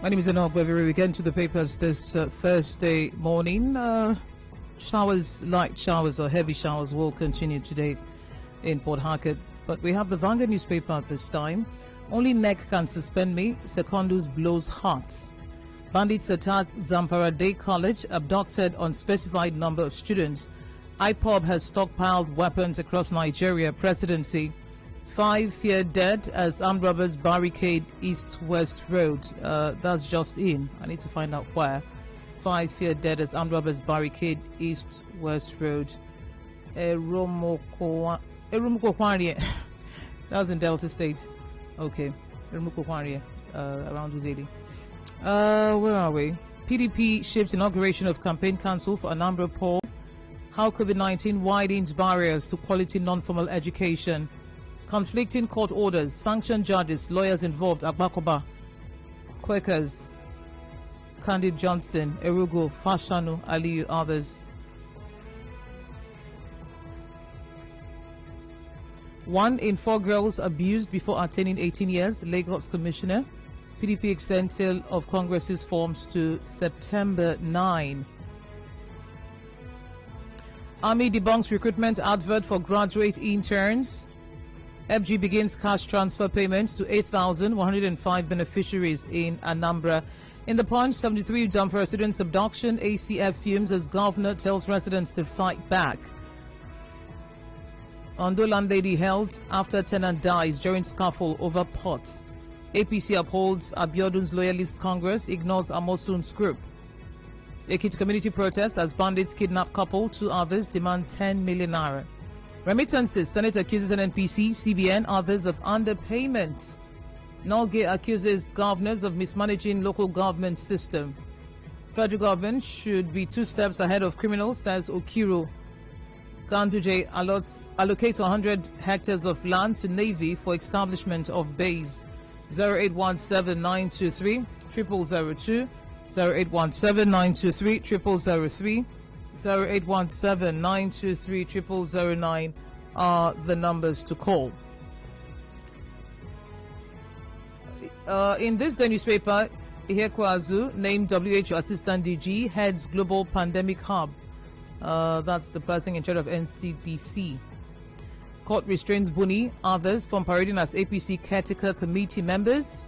My name is Enoh. Ogbevire. We get into the papers this Thursday morning. Light showers or heavy showers will continue today in Port Harcourt. But we have the Vanguard newspaper at this time. Only neck can suspend me. Secondus blows hearts. Bandits attack Zamfara Day College. Abducted unspecified number of students. IPOB has stockpiled weapons across Nigeria. Presidency. 5 feared dead as armed robbers barricade East-West Road. That's just in. I need to find out where. 5 feared dead as armed robbers barricade East-West Road. Erumukokwarie. That was in Delta State. Okay. Erumukokwarie, around Udeli. Where are we? PDP shifts inauguration of campaign council for Anambra poll. How COVID-19 widens barriers to quality non-formal education. Conflicting court orders, sanctioned judges, lawyers involved, Agbakoba, Quakers, Candid Johnson, Erugo, Fashanu, Aliyu, others. 1 in 4 girls abused before attaining 18 years, Lagos Commissioner. PDP extends sale of Congress's forms to September 9. Army debunks recruitment advert for graduate interns. FG begins cash transfer payments to 8,105 beneficiaries in Anambra. In the Punch, 73 Zamfara students abduction. ACF fumes as governor tells residents to fight back. Ondo landlady held after tenant dies during scuffle over pots. APC upholds Abiodun's loyalist Congress, ignores Amosun's group. Ekiti community protest as bandits kidnap couple. 2 others demand 10 million naira. Remittances, Senate accuses NNPC, CBN, others of underpayment. Nolge accuses governors of mismanaging local government system. Federal government should be 2 steps ahead of criminals, says Okiro. Ganduje allocates 100 hectares of land to Navy for establishment of base. 0817-923-0002, 0817-923-0003, 0817-923-0009 are the numbers to call. In this day newspaper, Ihekwazu, named WHO Assistant DG, heads Global Pandemic Hub. That's the person in charge of NCDC. Court restrains Buni, others from parading as APC caretaker committee members.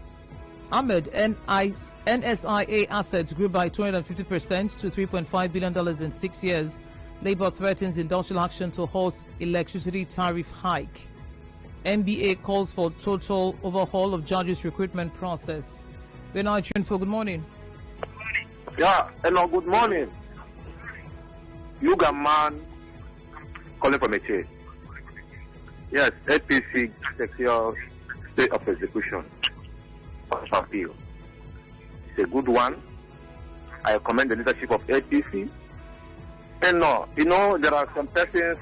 Ahmed, NSIA assets grew by 250% to $3.5 billion in 6 years. Labour threatens industrial action to halt electricity tariff hike. NBA calls for total overhaul of judges' recruitment process. We're now tuned for good morning. Yeah, hello, good morning. Yuga man calling from a chair. Yes, APC secure state of execution of appeal. It's a good one. I commend the leadership of APC. And no, there are some persons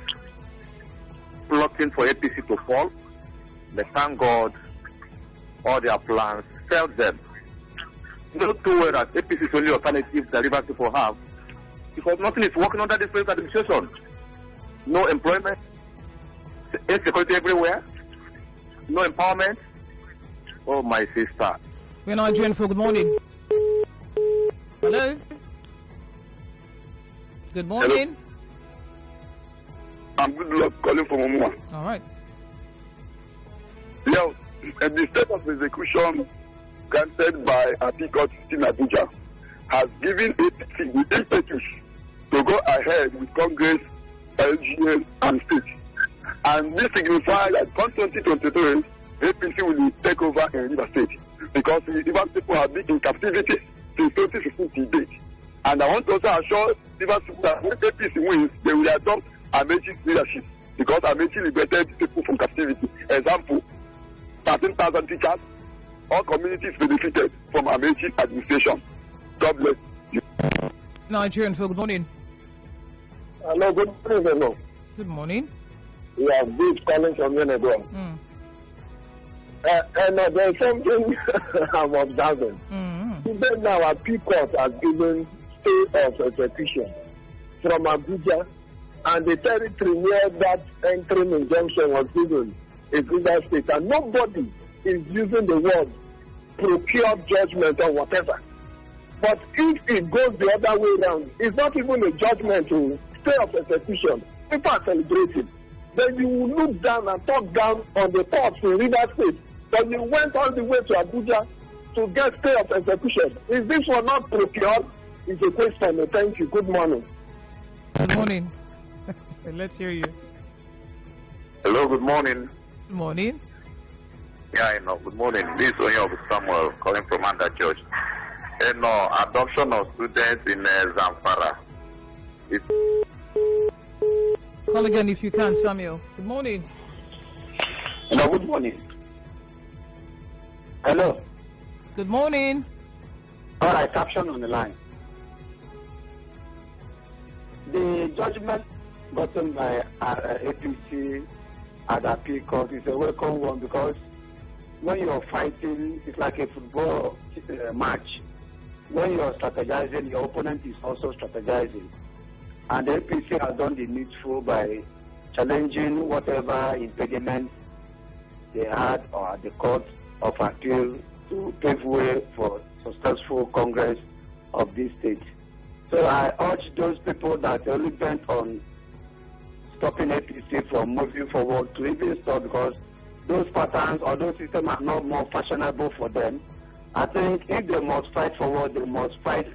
plotting for APC to fall. But thank God, all their plans failed them. Not to worry that APC is only alternative that Rivers people have, because nothing is working under this present administration. No employment, insecurity everywhere, no empowerment. Oh, my sister. We're now joined for good morning. Hello? Good morning. Hello. I'm good luck calling from Omua. All right. Yeah, the state of execution granted by Article 16 Abuja has given APC the impetus to go ahead with Congress, LGA, and state. And this signifies that from 2023, APC will take over in River State, because the River people have been in captivity since 2015 to date. And I want to also assure River people that when APC wins, they will adopt Amechi's leadership, because Amechi liberated people from captivity. Example, 13,000 teachers, all communities benefited from Amechi's administration. God bless you. Nigerian, good morning. Hello, good morning, hello. Good morning. Yeah, this calling from Enoh. And there's something I'm observing. Today now, our P-Court has given state of execution from Abuja, and the territory where that entering injunction was given is River State, and nobody is using the word procure judgment or whatever. But if it goes the other way around, it's not even a judgment to stay of execution. People are celebrating. Then you will look down and talk down on the courts in Rivers State. But you went all the way to Abuja to get stay of execution. Is this one not procured? It's a question. Thank you. Good morning. Good morning. Let's hear you. Hello, good morning. Good morning. Yeah, Enoh, good morning. This is Enoh Samuel calling from Under Church. Enoh, adoption of students in Zamfara. Call again if you can, Samuel. Good morning. Hello, good morning. Hello. Good morning. All right, caption on the line. The judgment gotten by APC at the appeal court is a welcome one, because when you're fighting, it's like a football match. When you're strategizing, your opponent is also strategizing. And the APC has done the needful by challenging whatever impediment they had or at the court of appeal to pave way for successful Congress of this state. So I urge those people that are only bent on stopping APC from moving forward to even stop, because those patterns or those systems are not more fashionable for them. I think if they must fight forward, they must fight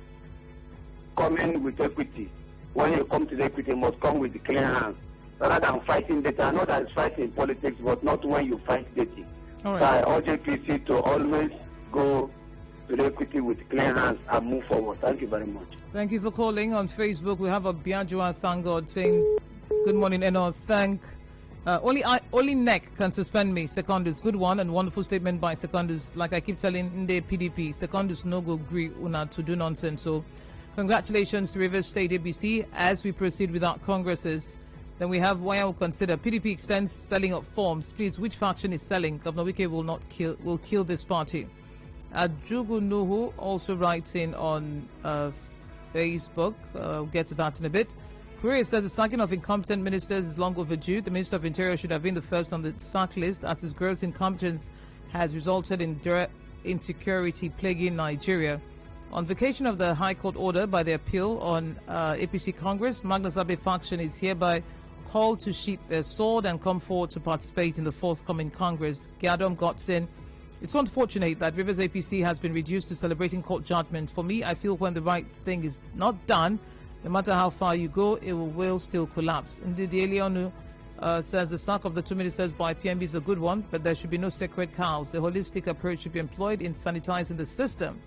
coming with equity. When you come to the equity, you must come with the clean hands, rather than fighting data. I know that it's fighting in politics, but not when you fight data. All right. So I urge APC to always go to the equity with clean hands and move forward. Thank you very much. Thank you for calling. On Facebook, we have a Biajua, thank God, saying, good morning, Enoh. Only NEC can suspend me. Secondus, good one and wonderful statement by Secondus. Like I keep telling the PDP, Secondus no go agree una to do nonsense. So congratulations to Rivers State APC. As we proceed with our congresses, then we have why I will consider PDP extends selling of forms. Please, which faction is selling? Governor Wike will kill this party. Ajugu Nuhu also writes in on Facebook. We'll get to that in a bit. Korea says the sacking of incompetent ministers is long overdue. The Minister of Interior should have been the first on the sack list, as his gross incompetence has resulted in direct insecurity plaguing Nigeria. On vacation of the High Court order by the appeal on APC Congress, Magnus Abe faction is hereby called to sheath their sword and come forward to participate in the forthcoming Congress. Gadom Gotsin, it's unfortunate that Rivers APC has been reduced to celebrating court judgment. For me, I feel when the right thing is not done, no matter how far you go, it will still collapse. Indeed, Elionu says the sack of the two ministers by PMB is a good one, but there should be no sacred cows. A holistic approach should be employed in sanitizing the system.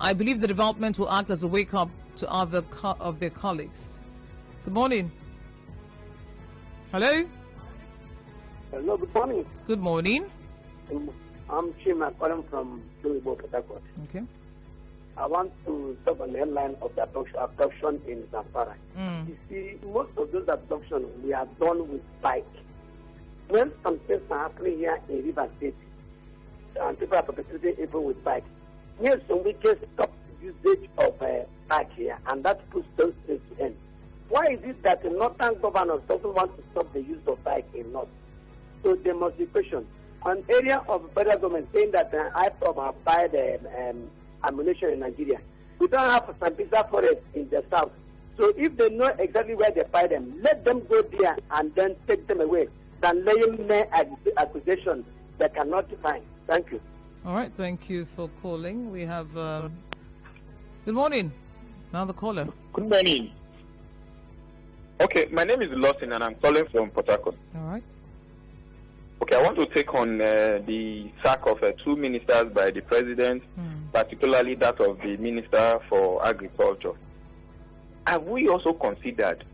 I believe the development will act as a wake-up to other of their colleagues. Good morning. Hello? Hello, good morning. Good morning. I'm Chima calling from Louisville, Port Harcourt. Okay. I want to stop on the headline of the abduction in Zamfara. You see, most of those abductions we are done with bike. When some things are happening here in River State, and people are perpetrating even with bike, yes, so we can stop usage of bike here, and that puts those things to end. Why is it that the northern governors doesn't want to stop the use of bike in North? So there must be questions. An area of federal government saying that IPOB have buy the ammunition in Nigeria. We don't have Sambisa forest in the south. So if they know exactly where they buy them, let them go there and then take them away than laying mere accusations they cannot find. Thank you. All right, thank you for calling. We have good morning. Another caller. Good morning. Okay, my name is Lawson and I'm calling from Port Harcourt. All right. Okay, I want to take on the sack of two ministers by the president, particularly that of the Minister for Agriculture. Have we also considered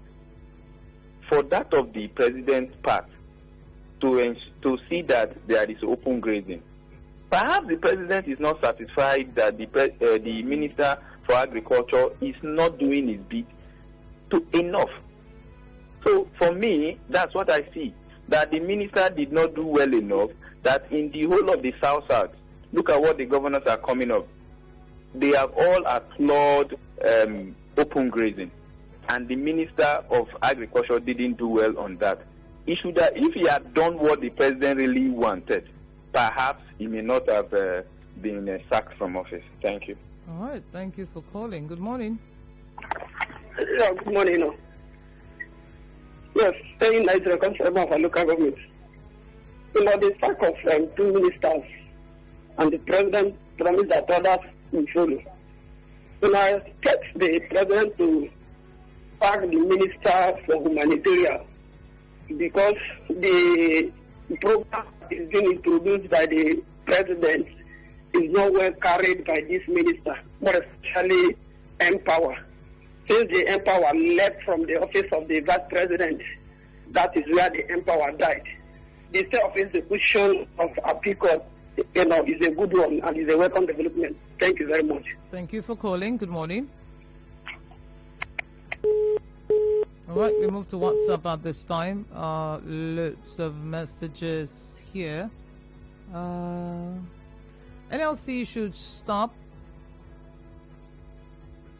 for that of the president's part to see that there is open grazing? Perhaps the president is not satisfied that the Minister for Agriculture is not doing his bit enough. So for me, that's what I see. That the minister did not do well enough, that in the whole of the South, look at what the governors are coming up. They have all applauded open grazing. And the Minister of Agriculture didn't do well on that. If he had done what the president really wanted, perhaps he may not have been sacked from office. Thank you. All right. Thank you for calling. Good morning. Yeah, good morning. Enoh. Yes, staying Nigeria comes from our local government. The sack of 2 ministers and the president promised that others will follow. I expect the president to sack the minister for humanitarian because the program is being introduced by the president is not well carried by this minister, more especially Empower. Since the Empower left from the office of the vice president, that is where the Empower died. The state of execution of APICOT, is a good one and is a welcome development. Thank you very much. Thank you for calling. Good morning. All right, we move to WhatsApp at this time. Lots of messages here. NLC should stop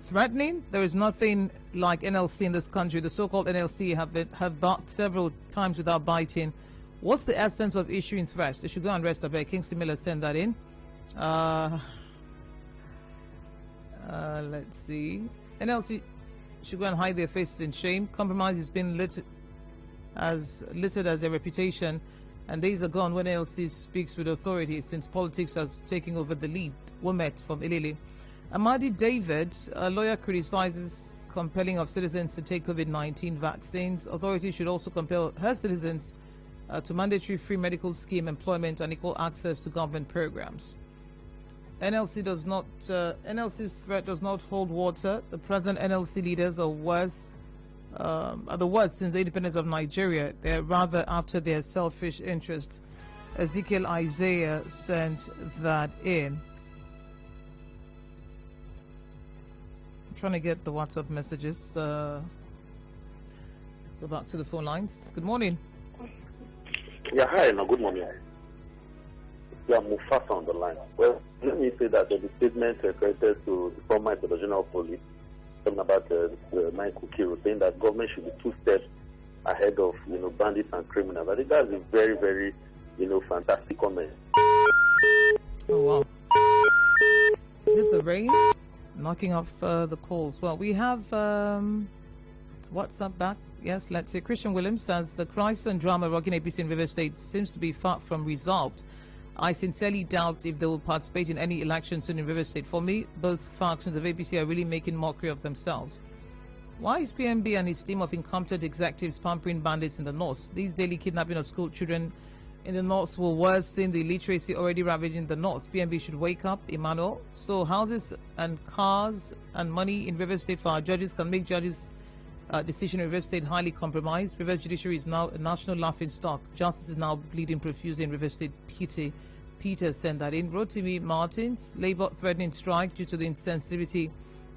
threatening. There is nothing like NLC in this country. The so-called NLC have barked several times without biting. What's the essence of issuing threats? They should go and rest a bit. Kingsley Miller sent that in. Let's see. NLC should go and hide their faces in shame. Compromise has been littered as a reputation, and days are gone when NLC speaks with authority since politics has taken over the lead. Womet from Ilili. Amadi David, a lawyer, criticizes compelling of citizens to take COVID-19 vaccines. Authorities should also compel her citizens to mandatory free medical scheme, employment, and equal access to government programs. NLC's threat does not hold water. The present NLC leaders are the worst since the independence of Nigeria. They're rather after their selfish interests. Ezekiel Isaiah sent that in. I'm trying to get the WhatsApp messages. Go back to the phone lines. Good morning. Yeah, hi, no, good morning. Yeah, Mufasa on the line. Well, let me say that the statement credited to the former Inspector General of Police, talking about Michael Kiro, saying that government should be 2 steps ahead of, bandits and criminals. I think that's a very, very, fantastic comment. Oh, wow. Is it the rain knocking off the calls? Well, we have WhatsApp back. Yes, let's see. Christian Williams says the crisis and drama rocking APC in River State seems to be far from resolved. I sincerely doubt if they will participate in any election soon in River State. For me, both factions of APC are really making mockery of themselves. Why is PMB and his team of incompetent executives pampering bandits in the north? These daily kidnapping of school children in the north will worsen the illiteracy already ravaging the north. PMB should wake up, Emmanuel. So houses and cars and money in River State for our judges can make judges' decision in River State highly compromised. River Judiciary is now a national laughingstock. Justice is now bleeding profusely in River State. Peter sent that in. Rotimi Martins, Labour threatening strike due to the insensitivity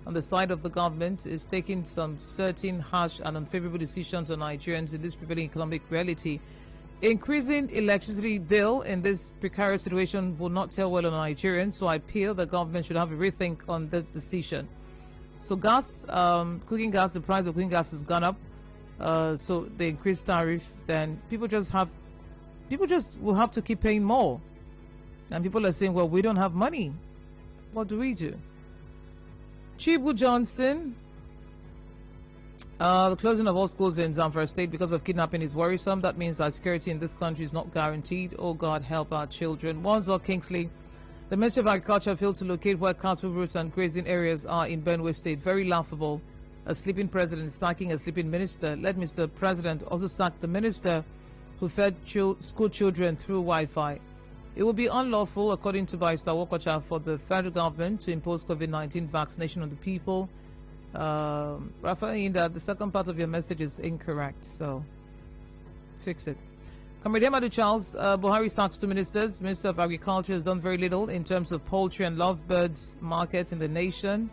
on the side of the government is taking some certain harsh and unfavorable decisions on Nigerians in this prevailing economic reality. Increasing electricity bill in this precarious situation will not tell well on Nigerians, so I appeal the government should have a rethink on this decision. So gas, cooking gas, the price of cooking gas has gone up. So the increased tariff, then people just will have to keep paying more. And people are saying, well, we don't have money. What do we do? Chibu Johnson, the closing of all schools in Zamfara State because of kidnapping is worrisome. That means that security in this country is not guaranteed. Oh God, help our children. Wanzo Kingsley, the Ministry of Agriculture failed to locate where cattle routes and grazing areas are in Benue State. Very laughable. A sleeping president sacking a sleeping minister. Let Mr. President also sack the minister who fed school children through Wi-Fi. It will be unlawful, according to Barrister Wokocha, for the federal government to impose COVID-19 vaccination on the people. Rafael, the second part of your message is incorrect, so fix it. Comrade Emadu Charles, Buhari sacks 2 ministers. Minister of Agriculture has done very little in terms of poultry and lovebirds markets in the nation.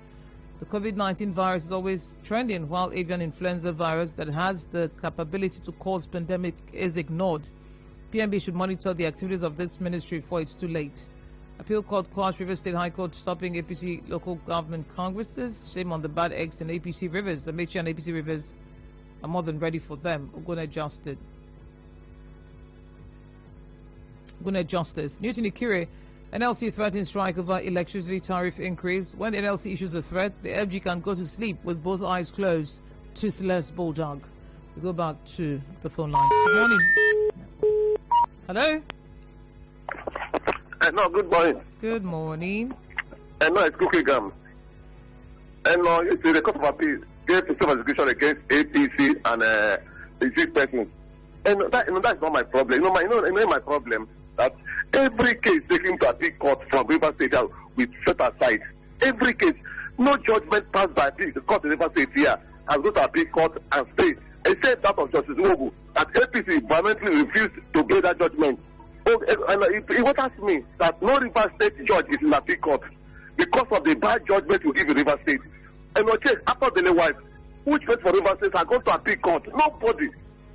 The COVID-19 virus is always trending, while avian influenza virus that has the capability to cause pandemic is ignored. PMB should monitor the activities of this ministry before it's too late. Appeal court quashed River State High Court stopping APC local government congresses. Shame on the bad eggs in APC rivers. The Mechi and APC rivers are more than ready for them. Ogone adjusted. Gune Justice. Newton Ikire, NLC threatens strike over electricity tariff increase. When the NLC issues a threat, the FG can go to sleep with both eyes closed. To Celeste Bulldog. We go back to the phone line. Good morning. Hello? No, good morning. Good morning. No, it's Cookie Gum. No, it's the Court of Appeal gave a prosecution against APC and the person. That's not my problem. My problem that every case taken to appeal court from River State with set aside. Every case, no judgment passed by the court of River State here has go to appeal court and stay, except that of Justice Wogu, that APC violently refused to obey that judgment. It would me that no River State judge is in the appeal court because of the bad judgment you give in River State. And after the wife, which went for River State are going to appeal court? Nobody.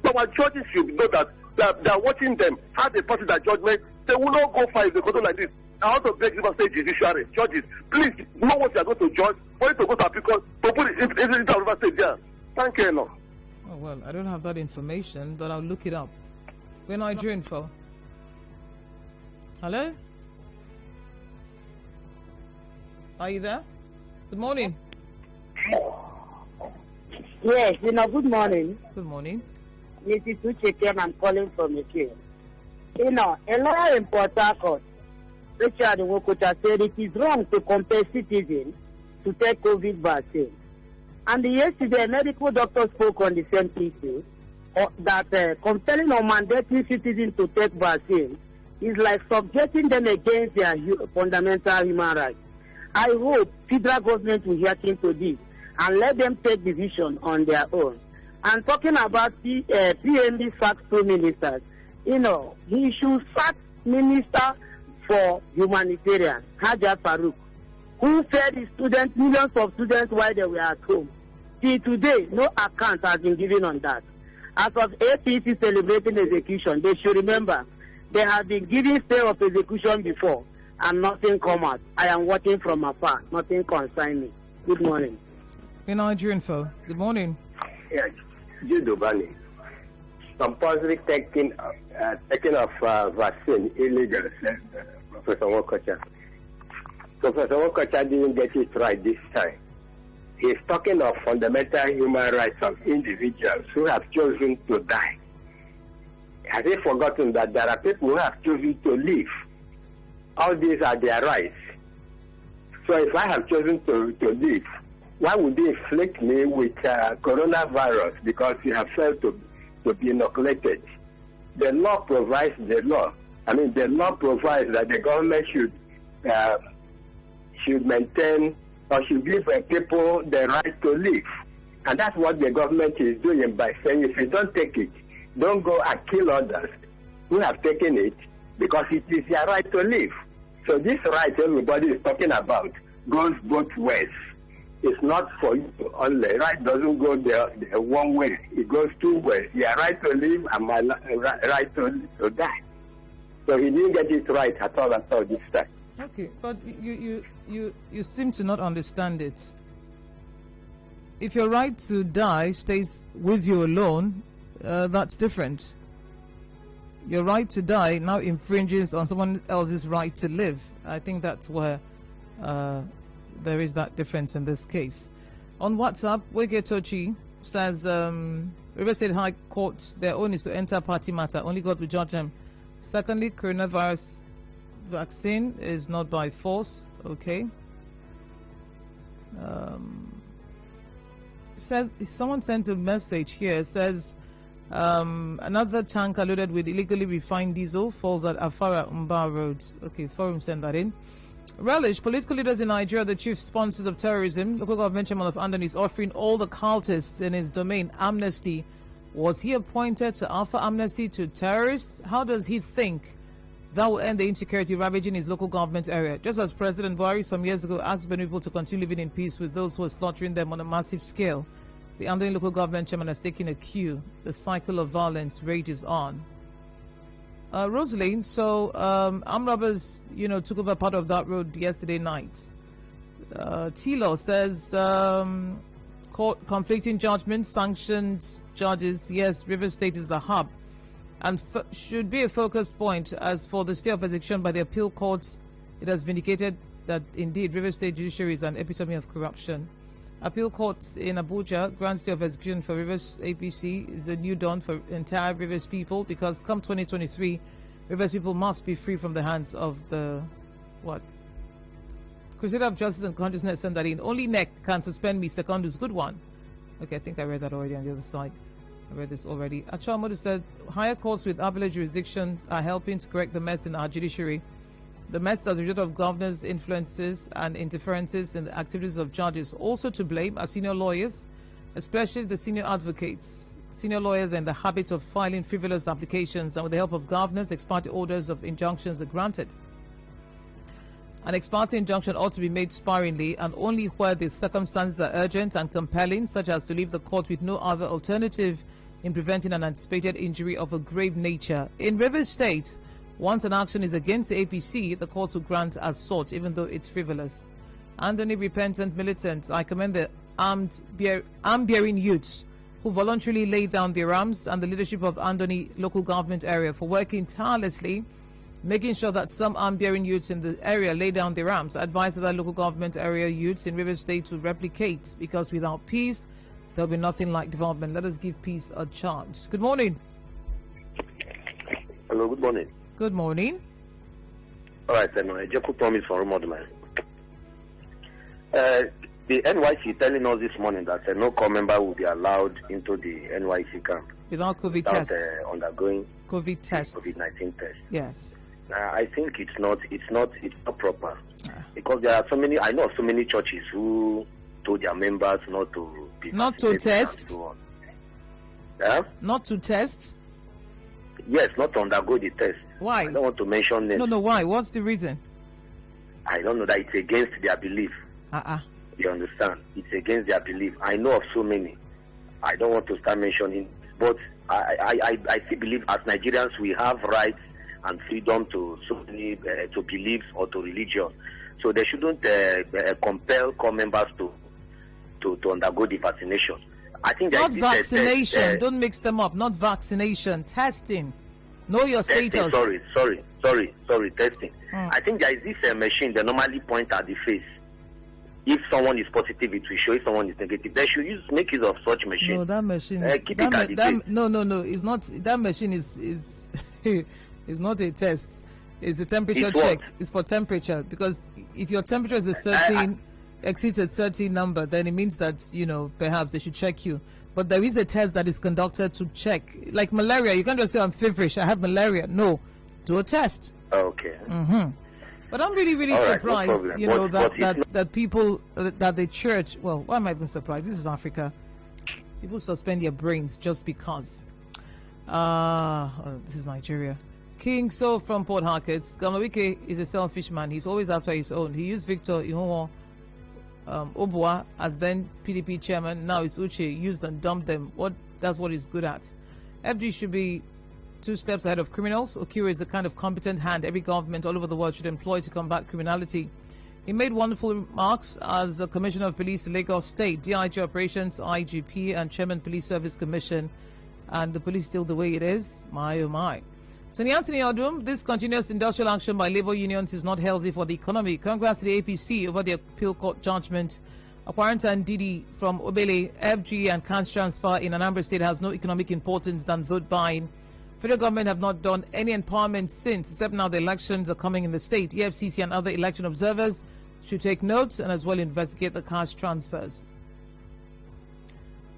So our judges should know that they are watching them, how they pass that judgment. They will not go far if they go like this. I want to beg River State judiciary, judges, please know what you are going to judge, for you to go to appeal court, to put it into River State there. Thank you, Enoh. Oh, well, I don't have that information, but I'll look it up. Where Nigerian for? Hello? Are you there? Good morning. Yes, good morning. Good morning. Mrs. Uchekem, I'm calling from Ike. A lawyer in Port Harcourt, Richard Wokuta, said it is wrong to compel citizens to take COVID vaccine. And yesterday, a medical doctor spoke on the same issue, that compelling or mandating citizens to take vaccine is like subjecting them against their fundamental human rights. I hope federal government will hear into this and let them take decision on their own. And talking about the PMB sacked 2 ministers, he should sack Minister for Humanitarian, Hajar Farouk, who fed his students, millions of students while they were at home. Till today, no account has been given on that. As of APC celebrating execution, they should remember they have been giving stay of execution before and nothing come out. I am watching from afar. Nothing concern me. Good morning. In Nigerian info. Good morning. Yes, Judobani. Compulsory taking of vaccine illegal, said Professor Wokocha. Professor Wokocha didn't get it right this time. He's talking of fundamental human rights of individuals who have chosen to die. Has he forgotten that there are people who have chosen to live? All these are their rights. So if I have chosen to live, why would they inflict me with coronavirus because you have failed to be inoculated? The law provides the law. The law provides that the government should maintain or should give people the right to live. And that's what the government is doing by saying if you don't take it, don't go and kill others who have taken it because it is their right to live. So this right everybody is talking about goes both ways. It's not for you only. Right doesn't go the one way. It goes 2 ways. Your right to live and my right to die. So he didn't get it right at all this time. Okay, but you seem to not understand it. If your right to die stays with you alone, that's different. Your right to die now infringes on someone else's right to live. I think that's where there is that difference in this case. On WhatsApp, Wege Tochi says River State High Court, their own is to enter party matter. Only God will judge them. Secondly, coronavirus vaccine is not by force. Okay. Says someone sent a message here. Says another tanker loaded with illegally refined diesel falls at Afara Umba Road. Okay, Forum sent that in. Relish, political leaders in Nigeria, the chief sponsors of terrorism. Local government chairman of Andon is offering all the cultists in his domain amnesty. Was he appointed to offer amnesty to terrorists? How does he think that will end the insecurity ravaging his local government area? Just as President Buhari some years ago asked Benin people to continue living in peace with those who are slaughtering them on a massive scale, the Andon local government chairman has taken a cue. The cycle of violence rages on. Rosaline, so armed robbers, took over part of that road yesterday night. Tilo says court conflicting judgments, sanctioned judges. Yes, River State is the hub. and should be a focus point. As for the stay of execution by the appeal courts, it has vindicated that indeed Rivers State Judiciary is an epitome of corruption. Appeal courts in Abuja grant stay of execution for Rivers APC is a new dawn for entire Rivers people, because come 2023, Rivers people must be free from the hands of the Crusader of Justice and Consciousness, and that in only neck can suspend me secondus. Good one. Okay, I think I read that already on the other side. I read this already. Achamodu said higher courts with appellate jurisdictions are helping to correct the mess in our judiciary. The mess as a result of governors' influences and interferences in the activities of judges. Also to blame are senior lawyers, especially the senior advocates. Senior lawyers are in the habit of filing frivolous applications, and with the help of governors, ex parte orders of injunctions are granted. An ex parte injunction ought to be made sparingly and only where the circumstances are urgent and compelling, such as to leave the court with no other alternative in preventing an anticipated injury of a grave nature. In Rivers State, once an action is against the APC, the courts will grant as sought, even though it's frivolous. Anthony, repentant militants, I commend the arm-bearing youths who voluntarily laid down their arms, and the leadership of Andoni local government area for working tirelessly, making sure that some arm-bearing youths in the area lay down their arms. I advise that local government area youths in Rivers State to replicate, because without peace, there'll be nothing like development. Let us give peace a chance. Good morning. Hello, good morning. Good morning. All right, Enoh. I just promise for Romodman. The NYC telling us this morning that no core member will be allowed into the NYC camp without COVID test, undergoing COVID test, COVID-19 test. Yes. I think it's not proper because there are so many. I know of so many churches who told their members not to be not to test. So on. Yeah? Not to test. Yes, not to undergo the test. Why? I don't want to mention names. No. Why? What's the reason? I don't know, that it's against their belief. You understand? It's against their belief. I know of so many. I don't want to start mentioning, but I still believe as Nigerians we have rights and freedom to so many to beliefs or to religion. So they shouldn't compel core members to undergo the vaccination. I think not vaccination. Don't mix them up. Not vaccination. Testing. Know your status. Sorry. Testing. I think there is this machine they normally point at the face. If someone is positive, it will show. If someone is negative, they should make use of such machine. No, that machine. Keep it at the face. No. It's not. That machine is is not a test. It's a temperature check. It's for temperature, because if your temperature is a certain exceeds a certain number, then it means that perhaps they should check you. But there is a test that is conducted to check, like malaria. You can't just say I'm feverish, I have malaria. No, do a test. Okay. But I'm really surprised, no that people, that the church, well, why am I even surprised? This is Africa. People suspend their brains just because. This is Nigeria. King So from Port Harcourt. Governor Wike is a selfish man. He's always after his own. He used Victor Enoh Obua as then PDP chairman. Now it's Uche. Used and dumped them. That's what he's good at. FG should be 2 steps ahead of criminals. Okiro is the kind of competent hand every government all over the world should employ to combat criminality. He made wonderful remarks as the Commissioner of Police in Lagos State, DIG Operations, IGP, and Chairman Police Service Commission. And the police still the way it is. My oh my. Tony Anthony Odum, this continuous industrial action by labor unions is not healthy for the economy. Congrats to the APC over the appeal court judgment. Akwaranta and Didi from Obele, FG and cash transfer in Anambra State has no economic importance than vote buying. Federal government have not done any empowerment since, except now the elections are coming in the state. EFCC and other election observers should take notes and as well investigate the cash transfers.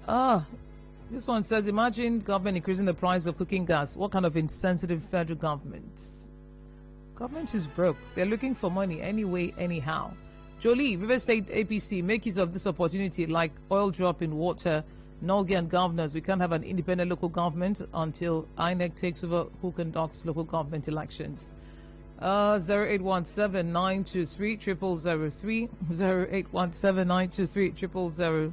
This one says, imagine government increasing the price of cooking gas. What kind of insensitive federal government? Government is broke. They're looking for money anyway, anyhow. Jolie, River State APC, make use of this opportunity like oil drop in water. Nolgi and governors, we can't have an independent local government until INEC takes over who conducts local government elections. 0817-923-0003, 0817-923-0007,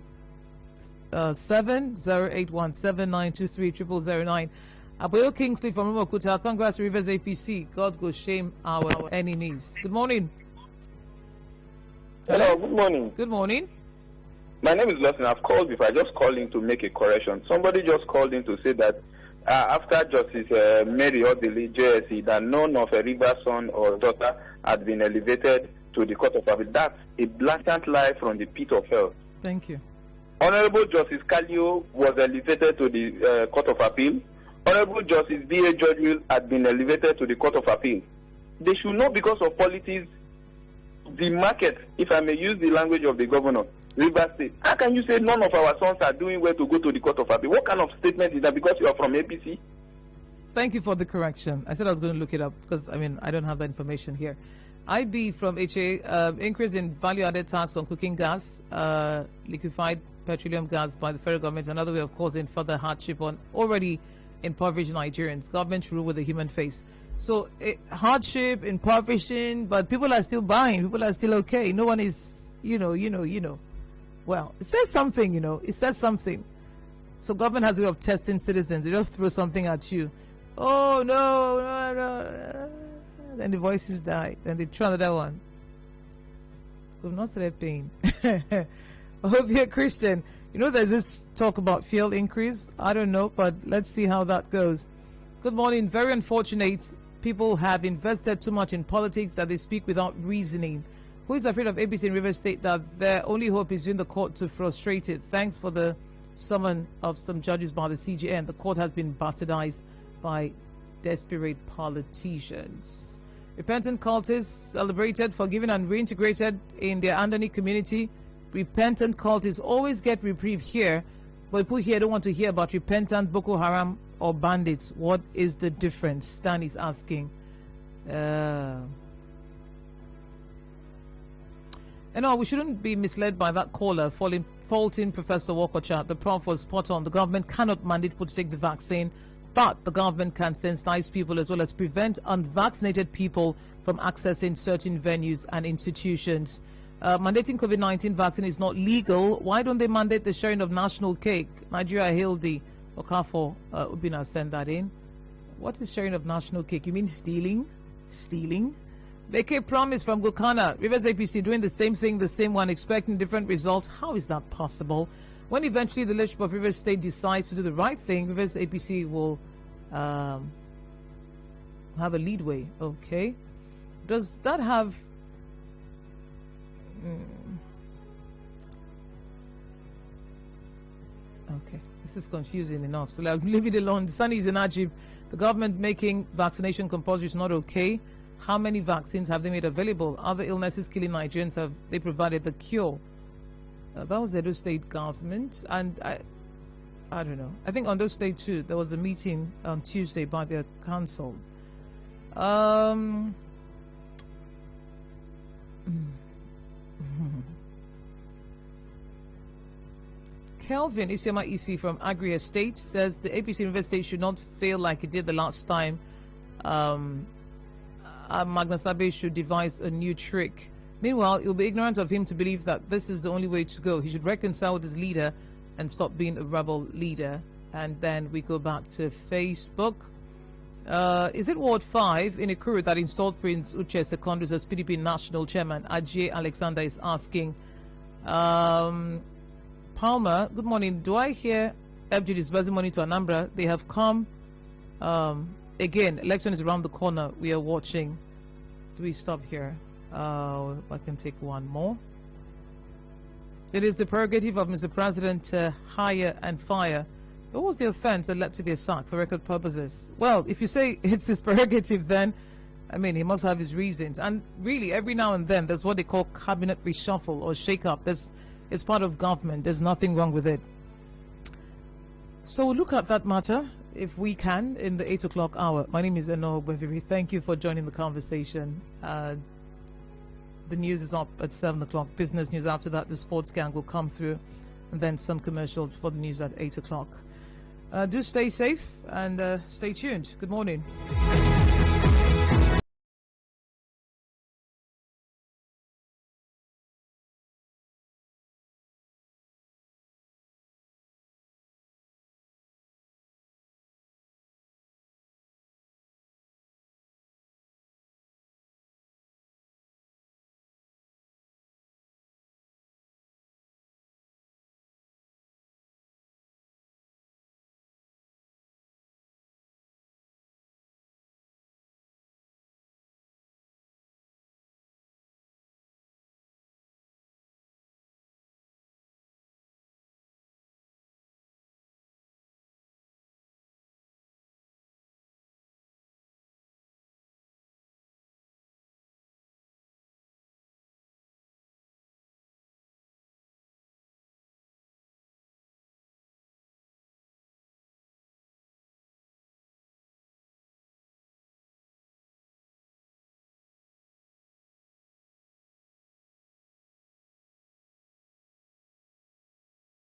0817-923-0009. Aboyo Kingsley from Rumokuta, congrats Rivers APC. God go shame our enemies. Good morning. Hello, good morning. Good morning. My name is Lawson. I've called before. I just called in to make a correction. Somebody just called in to say that after Justice Mary Odili, JSC, that none of a River's son or daughter had been elevated to the Court of Appeal. That's a blatant lie from the pit of hell. Thank you. Honorable Justice Kalio was elevated to the Court of Appeal. Honorable Justice B.A. George had been elevated to the Court of Appeal. They should know, because of politics, the market, if I may use the language of the governor, River State. How can you say none of our sons are doing well to go to the Court of Appeal? What kind of statement is that because you are from APC? Thank you for the correction. I said I was going to look it up because, I mean, I don't have that information here. IB from HA, increase in value-added tax on cooking gas, liquefied petroleum gas by the federal government, another way of causing further hardship on already impoverished Nigerians. Government rule with a human face. So hardship, impoverishing, but people are still buying. People are still okay. No one is, you know. Well, it says something, It says something. So government has a way of testing citizens. They just throw something at you. Oh, no. Then the voices die. Then they try another one. We've not started paying. I hope you're a Christian. There's this talk about fuel increase. I don't know, but let's see how that goes. Good morning. Very unfortunate. People have invested too much in politics that they speak without reasoning. Who is afraid of APC in River State that their only hope is in the court to frustrate it? Thanks for the summon of some judges by the CJN. The court has been bastardized by desperate politicians. Repentant cultists celebrated, forgiven, and reintegrated in their Andoni community. Repentant cultists always get reprieve here, but people here don't want to hear about repentant Boko Haram or bandits. What is the difference? Stan is asking. We shouldn't be misled by that caller faulting Professor Wokocha. The prof was spot on. The government cannot mandate people to take the vaccine, but the government can sensitize people as well as prevent unvaccinated people from accessing certain venues and institutions. Mandating COVID-19 vaccine is not legal. Why don't they mandate the sharing of national cake? Nigeria hailed the Okafo Ubina send that in. What is sharing of national cake? You mean stealing? Stealing? Beke promise from Gokana. Rivers APC doing the same thing, the same one, expecting different results. How is that possible? When eventually the leadership of Rivers State decides to do the right thing, Rivers APC will have a leadway. Okay. Does that have... Okay. This is confusing enough. So I'll leave it alone. Sunny is in Ajib. The government making vaccination compulsory is not okay. How many vaccines have they made available? Other illnesses killing Nigerians, have they provided the cure? That was the Edo State government. And I don't know. I think Ondo State too. There was a meeting on Tuesday by their council. Kelvin Isioma Ifi from Agri Estate says the APC University should not fail like it did the last time. Magnus Abe should devise a new trick. Meanwhile, it will be ignorant of him to believe that this is the only way to go. He should reconcile with his leader and stop being a rebel leader. And then we go back to Facebook. Is it Ward 5 in Ikuru that installed Prince Uche Secondus as PDP national chairman? Ajay Alexander is asking. Palmer, good morning. Do I hear FG disbursing money to Anambra? They have come. Again, election is around the corner. We are watching. Do we stop here? I can take one more. It is the prerogative of Mr. President to hire and fire. What was the offense that led to their sack for record purposes? Well, if you say it's his prerogative, then, I mean, he must have his reasons. And really, every now and then, there's what they call cabinet reshuffle or shake-up. It's part of government. There's nothing wrong with it. So we'll look at that matter, if we can, in the 8 o'clock hour. My name is Enoh Ogbevire. Thank you for joining the conversation. The news is up at 7 o'clock. Business news after that. The sports gang will come through. And then some commercials for the news at 8 o'clock. Do stay safe and stay tuned. Good morning.